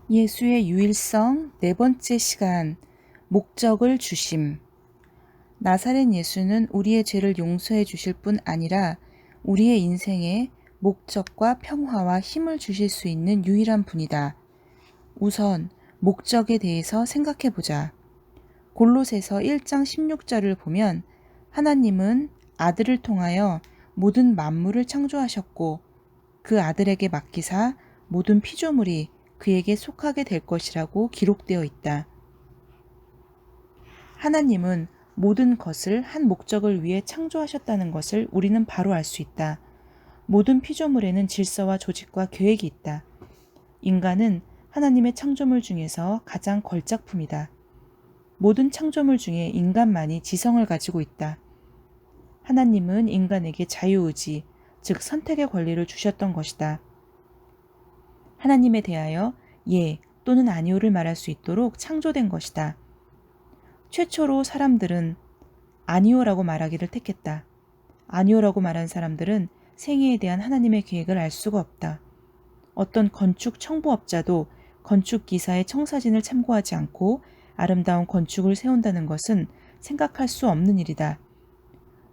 예수의 유일성 네 번째 시간, 목적을 주심. 나사렛 예수는 우리의 죄를 용서해 주실 뿐 아니라 우리의 인생에 목적과 평화와 힘을 주실 수 있는 유일한 분이다. 우선 목적에 대해서 생각해 보자. 골로새서 1장 16절을 보면 하나님은 아들을 통하여 모든 만물을 창조하셨고 그 아들에게 맡기사 모든 피조물이 그에게 속하게 될 것이라고 기록되어 있다. 하나님은 모든 것을 한 목적을 위해 창조하셨다는 것을 우리는 바로 알 수 있다. 모든 피조물에는 질서와 조직과 계획이 있다. 인간은 하나님의 창조물 중에서 가장 걸작품이다. 모든 창조물 중에 인간만이 지성을 가지고 있다. 하나님은 인간에게 자유의지, 즉 선택의 권리를 주셨던 것이다. 하나님에 대하여 예 또는 아니오를 말할 수 있도록 창조된 것이다. 최초로 사람들은 아니오라고 말하기를 택했다. 아니오라고 말한 사람들은 생애에 대한 하나님의 계획을 알 수가 없다. 어떤 건축 청부업자도 건축 기사의 청사진을 참고하지 않고 아름다운 건축을 세운다는 것은 생각할 수 없는 일이다.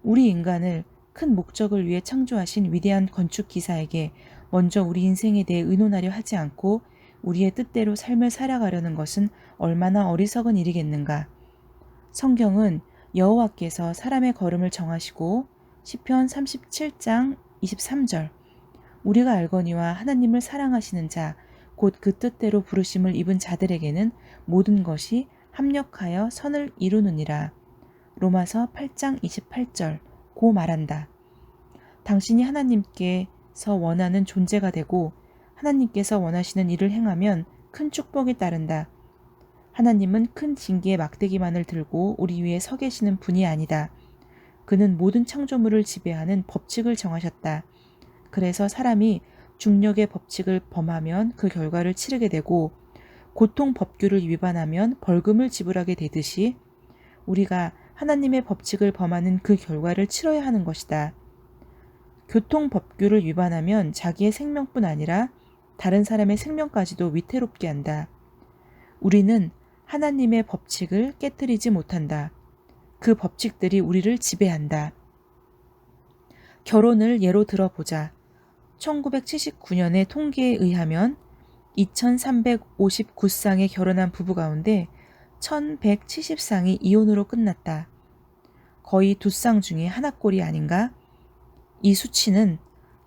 우리 인간을 큰 목적을 위해 창조하신 위대한 건축 기사에게 먼저 우리 인생에 대해 의논하려 하지 않고 우리의 뜻대로 삶을 살아가려는 것은 얼마나 어리석은 일이겠는가. 성경은 여호와께서 사람의 걸음을 정하시고 시편 37장 23절 우리가 알거니와 하나님을 사랑하시는 자 곧 그 뜻대로 부르심을 입은 자들에게는 모든 것이 합력하여 선을 이루느니라. 로마서 8장 28절 고 말한다. 당신이 하나님께서 원하는 존재가 되고 하나님께서 원하시는 일을 행하면 큰 축복이 따른다. 하나님은 큰 징계의 막대기만을 들고 우리 위에 서 계시는 분이 아니다. 그는 모든 창조물을 지배하는 법칙을 정하셨다. 그래서 사람이 중력의 법칙을 범하면 그 결과를 치르게 되고 고통 법규를 위반하면 벌금을 지불하게 되듯이 우리가 하나님의 법칙을 범하는 그 결과를 치러야 하는 것이다. 교통 법규를 위반하면 자기의 생명뿐 아니라 다른 사람의 생명까지도 위태롭게 한다. 우리는 하나님의 법칙을 깨뜨리지 못한다. 그 법칙들이 우리를 지배한다. 결혼을 예로 들어보자. 1979년의 통계에 의하면 2359쌍의 결혼한 부부 가운데 1170쌍이 이혼으로 끝났다. 거의 2쌍 중에 하나꼴이 아닌가? 이 수치는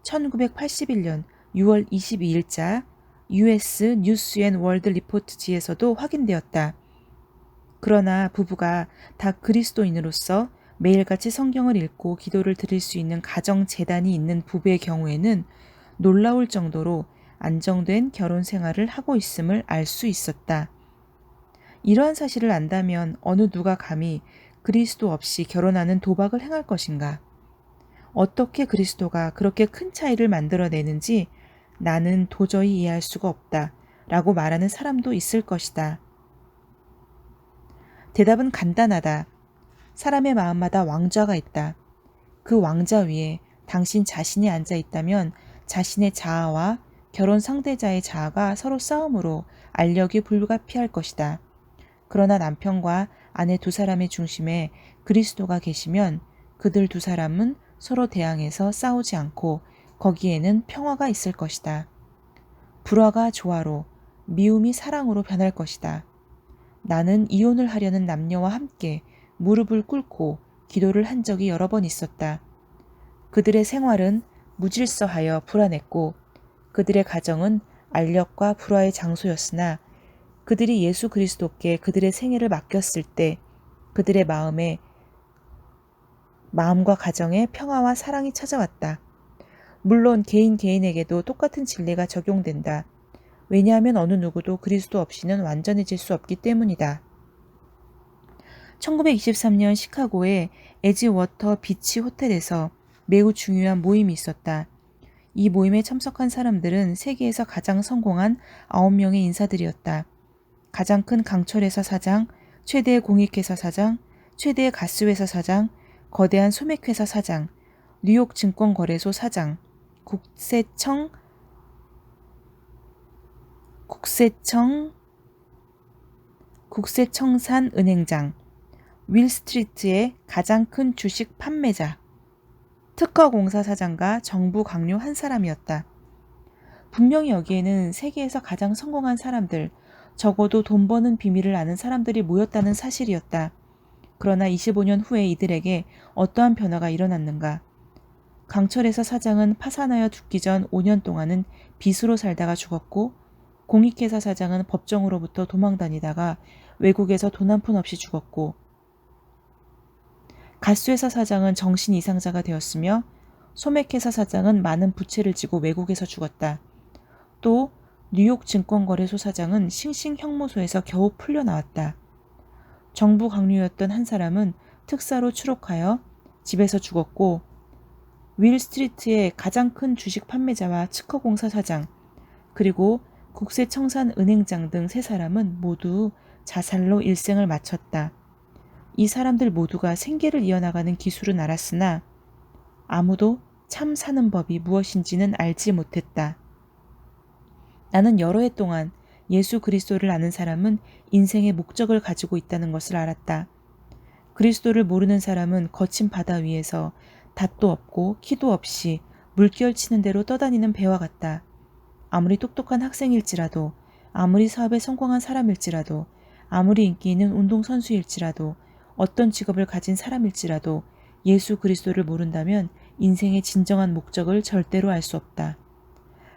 1981년 6월 22일자 US 뉴스 앤 월드 리포트지에서도 확인되었다. 그러나 부부가 다 그리스도인으로서 매일같이 성경을 읽고 기도를 드릴 수 있는 가정 재단이 있는 부부의 경우에는 놀라울 정도로 안정된 결혼 생활을 하고 있음을 알 수 있었다. 이러한 사실을 안다면 어느 누가 감히 그리스도 없이 결혼하는 도박을 행할 것인가? 어떻게 그리스도가 그렇게 큰 차이를 만들어내는지 나는 도저히 이해할 수가 없다 라고 말하는 사람도 있을 것이다. 대답은 간단하다. 사람의 마음마다 왕좌가 있다. 그 왕좌 위에 당신 자신이 앉아 있다면 자신의 자아와 결혼 상대자의 자아가 서로 싸움으로 알력이 불가피할 것이다. 그러나 남편과 아내 두 사람의 중심에 그리스도가 계시면 그들 두 사람은 서로 대항해서 싸우지 않고 거기에는 평화가 있을 것이다. 불화가 조화로, 미움이 사랑으로 변할 것이다. 나는 이혼을 하려는 남녀와 함께 무릎을 꿇고 기도를 한 적이 여러 번 있었다. 그들의 생활은 무질서하여 불안했고 그들의 가정은 알력과 불화의 장소였으나 그들이 예수 그리스도께 그들의 생애를 맡겼을 때 그들의 마음과 가정에 평화와 사랑이 찾아왔다. 물론 개인에게도 똑같은 진리가 적용된다. 왜냐하면 어느 누구도 그리스도 없이는 완전해질 수 없기 때문이다. 1923년 시카고의 에지워터 비치 호텔에서 매우 중요한 모임이 있었다. 이 모임에 참석한 사람들은 세계에서 가장 성공한 9명의 인사들이었다. 가장 큰 강철회사 사장, 최대의 공익회사 사장, 최대의 가스회사 사장, 거대한 소맥회사 사장, 뉴욕 증권거래소 사장, 국세청산 은행장, 윌스트리트의 가장 큰 주식 판매자, 특허공사 사장과 정부 강요 한 사람이었다. 분명히 여기에는 세계에서 가장 성공한 사람들, 적어도 돈 버는 비밀을 아는 사람들이 모였다는 사실이었다. 그러나 25년 후에 이들에게 어떠한 변화가 일어났는가? 강철에서 사장은 파산하여 죽기 전 5년 동안은 빚으로 살다가 죽었고, 공익회사 사장은 법정으로부터 도망다니다가 외국에서 돈 한 푼 없이 죽었고, 가스회사 사장은 정신 이상자가 되었으며 소맥회사 사장은 많은 부채를 지고 외국에서 죽었다. 또 뉴욕 증권거래소 사장은 싱싱 형무소에서 겨우 풀려나왔다. 정부 강요였던 한 사람은 특사로 추록하여 집에서 죽었고, 윌스트리트의 가장 큰 주식 판매자와 특허공사 사장, 그리고 국세청산은행장 등 세 사람은 모두 자살로 일생을 마쳤다. 이 사람들 모두가 생계를 이어나가는 기술은 알았으나 아무도 참 사는 법이 무엇인지는 알지 못했다. 나는 여러 해 동안 예수 그리스도를 아는 사람은 인생의 목적을 가지고 있다는 것을 알았다. 그리스도를 모르는 사람은 거친 바다 위에서 닷도 없고 키도 없이 물결 치는 대로 떠다니는 배와 같다. 아무리 똑똑한 학생일지라도, 아무리 사업에 성공한 사람일지라도, 아무리 인기 있는 운동선수일지라도, 어떤 직업을 가진 사람일지라도 예수 그리스도를 모른다면 인생의 진정한 목적을 절대로 알 수 없다.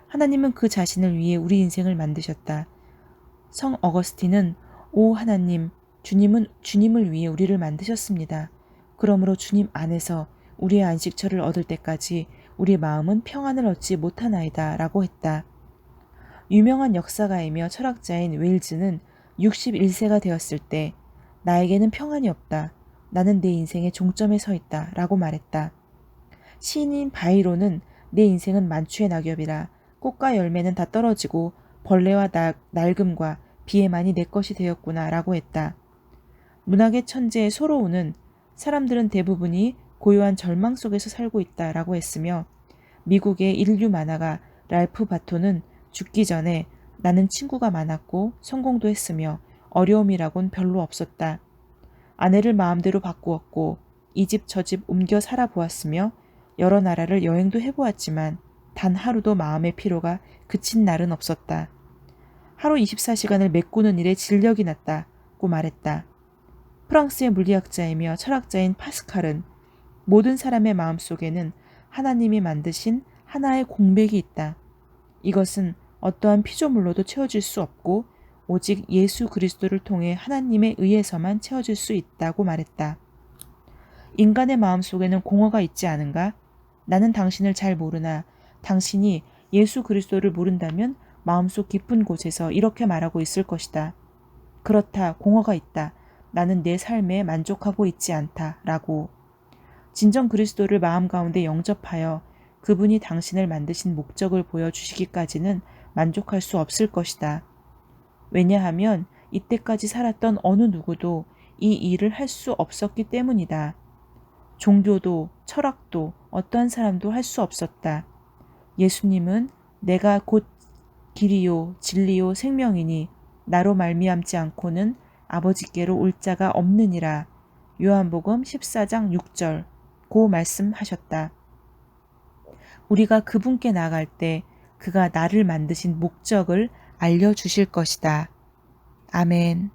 하나님은 그 자신을 위해 우리 인생을 만드셨다. 성 어거스틴은 오 하나님, 주님을 위해 우리를 만드셨습니다. 그러므로 주님 안에서 우리의 안식처를 얻을 때까지 우리 마음은 평안을 얻지 못하나이다 라고 했다. 유명한 역사가이며 철학자인 웨일즈는 61세가 되었을 때 나에게는 평안이 없다. 나는 내 인생의 종점에 서 있다 라고 말했다. 시인인 바이론은 내 인생은 만추의 낙엽이라 꽃과 열매는 다 떨어지고 벌레와 낡음과 비에만이 내 것이 되었구나 라고 했다. 문학의 천재 소로우는 사람들은 대부분이 고요한 절망 속에서 살고 있다 라고 했으며, 미국의 인류 만화가 랄프 바토는 죽기 전에 나는 친구가 많았고 성공도 했으며 어려움이라곤 별로 없었다. 아내를 마음대로 바꾸었고 이 집 저 집 옮겨 살아보았으며 여러 나라를 여행도 해보았지만 단 하루도 마음의 피로가 그친 날은 없었다. 하루 24시간을 메꾸는 일에 진력이 났다고 말했다. 프랑스의 물리학자이며 철학자인 파스칼은 모든 사람의 마음속에는 하나님이 만드신 하나의 공백이 있다. 이것은 어떠한 피조물로도 채워질 수 없고 오직 예수 그리스도를 통해 하나님에 의해서만 채워질 수 있다고 말했다. 인간의 마음속에는 공허가 있지 않은가? 나는 당신을 잘 모르나 당신이 예수 그리스도를 모른다면 마음속 깊은 곳에서 이렇게 말하고 있을 것이다. 그렇다, 공허가 있다. 나는 내 삶에 만족하고 있지 않다. 라고. 진정 그리스도를 마음 가운데 영접하여 그분이 당신을 만드신 목적을 보여주시기까지는 만족할 수 없을 것이다. 왜냐하면 이때까지 살았던 어느 누구도 이 일을 할 수 없었기 때문이다. 종교도 철학도 어떠한 사람도 할 수 없었다. 예수님은 내가 곧 길이요 진리요 생명이니 나로 말미암지 않고는 아버지께로 올 자가 없느니라. 요한복음 14장 6절 고 말씀하셨다. 우리가 그분께 나아갈 때 그가 나를 만드신 목적을 알려주실 것이다. 아멘.